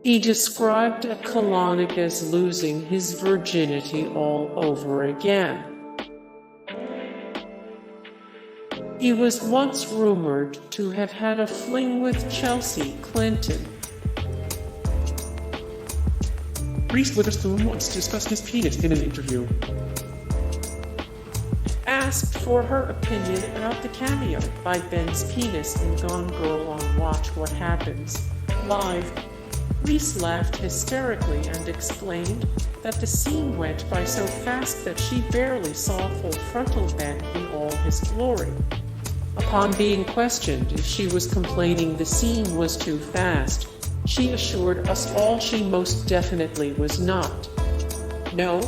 He described a Colonic as losing his virginity all over again. He was once rumored to have had a fling with Chelsea Clinton. Reese Witherspoon once discussed his penis in an interview. Asked for her opinion about the cameo by Ben's penis in Gone Girl on Watch What Happens Live, Reese laughed hysterically and explained that the scene went by so fast that she barely saw Full-Frontal Ben in all his glory. Upon being questioned if she was complaining the scene was too fast, she assured us all she most definitely was not. "No,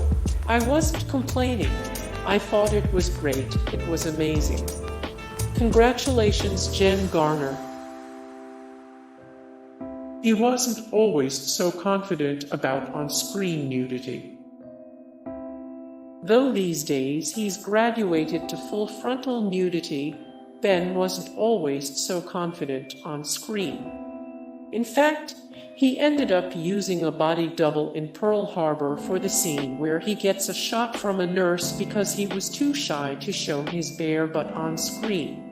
I wasn't complaining. I thought it was great. It was amazing. Congratulations, Jen Garner." He wasn't always so confident about on-screen nudity. Though these days he's graduated to full-frontal nudity, Ben wasn't always so confident on screen. In fact, he ended up using a body double in Pearl Harbor for the scene where he gets a shot from a nurse because he was too shy to show his bare butt on screen.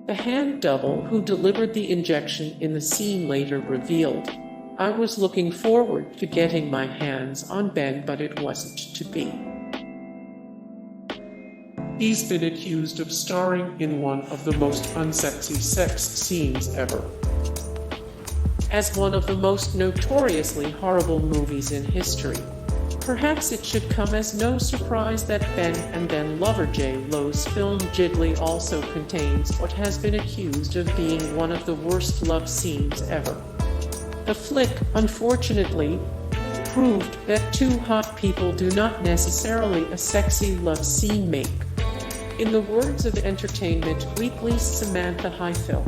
The hand double who delivered the injection in the scene later revealed, "I was looking forward to getting my hands on Ben, but it wasn't to be." He's been accused of starring in one of the most unsexy sex scenes ever. As one of the most notoriously horrible movies in history, perhaps it should come as no surprise that Ben and then lover J-Lo's film Jiggly also contains what has been accused of being one of the worst love scenes ever. The flick, unfortunately, proved that two hot people do not necessarily a sexy love scene make. In the words of Entertainment Weekly's Samantha Highfill,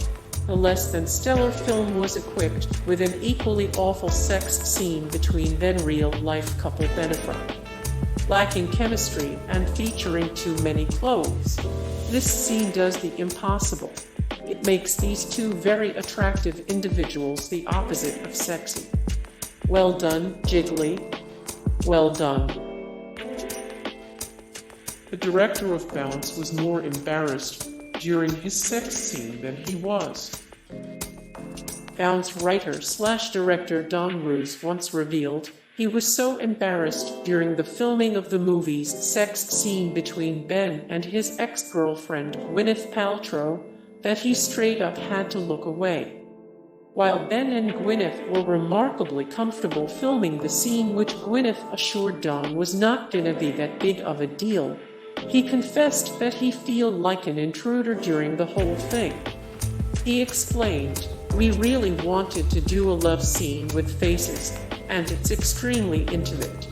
the less-than-stellar film was equipped with an equally awful sex scene between then-real-life couple Ben Affleck. Lacking chemistry and featuring too many clothes, this scene does the impossible. It makes these two very attractive individuals the opposite of sexy. Well done, Jiggly. Well done. The director of Bounce was more embarrassed during his sex scene than he was. Bounce writer/director Don Roos once revealed he was so embarrassed during the filming of the movie's sex scene between Ben and his ex-girlfriend Gwyneth Paltrow that he straight up had to look away. While Ben and Gwyneth were remarkably comfortable filming the scene, which Gwyneth assured Don was not gonna be that big of a deal, he confessed that he felt like an intruder during the whole thing. He explained, "We really wanted to do a love scene with faces, and it's extremely intimate.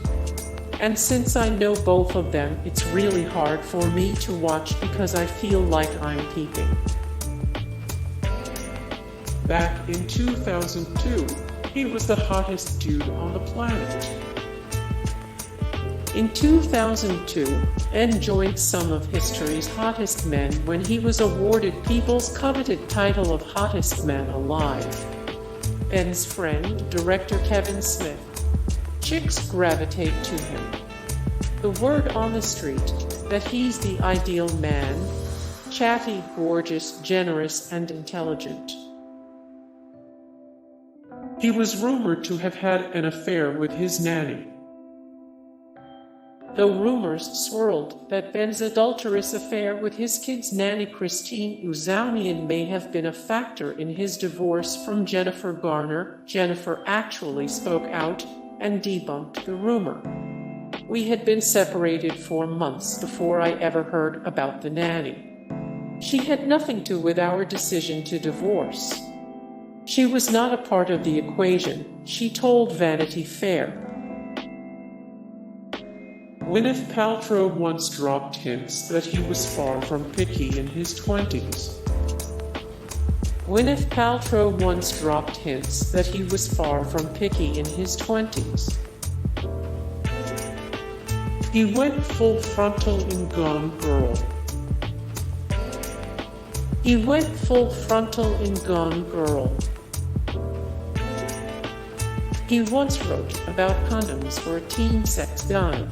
And since I know both of them, it's really hard for me to watch because I feel like I'm peeping." Back in 2002, he was the hottest dude on the planet. In 2002, Ben joined some of history's hottest men when he was awarded People's coveted title of Hottest Man Alive. Ben's friend, director Kevin Smith. Chicks gravitate to him. The word on the street that he's the ideal man, chatty, gorgeous, generous, and intelligent. He was rumored to have had an affair with his nanny. Though rumors swirled that Ben's adulterous affair with his kid's nanny Christine Uzaumian may have been a factor in his divorce from Jennifer Garner, Jennifer actually spoke out and debunked the rumor. "We had been separated for months before I ever heard about the nanny. She had nothing to do with our decision to divorce. She was not a part of the equation," she told Vanity Fair. Gwyneth Paltrow once dropped hints that he was far from picky in his 20s. Gwyneth Paltrow once dropped hints that he was far from picky in his 20s. He went full frontal in Gone Girl. He went full frontal in Gone Girl. He once wrote about condoms for a teen sex guide.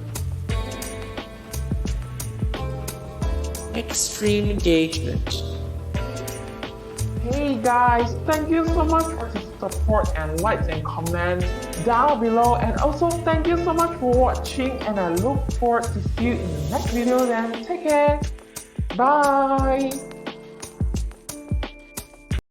Extreme engagement. Hey guys, thank you so much for the support and likes and comments down below, and also thank you so much for watching, and I look forward to see you in the next video. Then take care. Bye.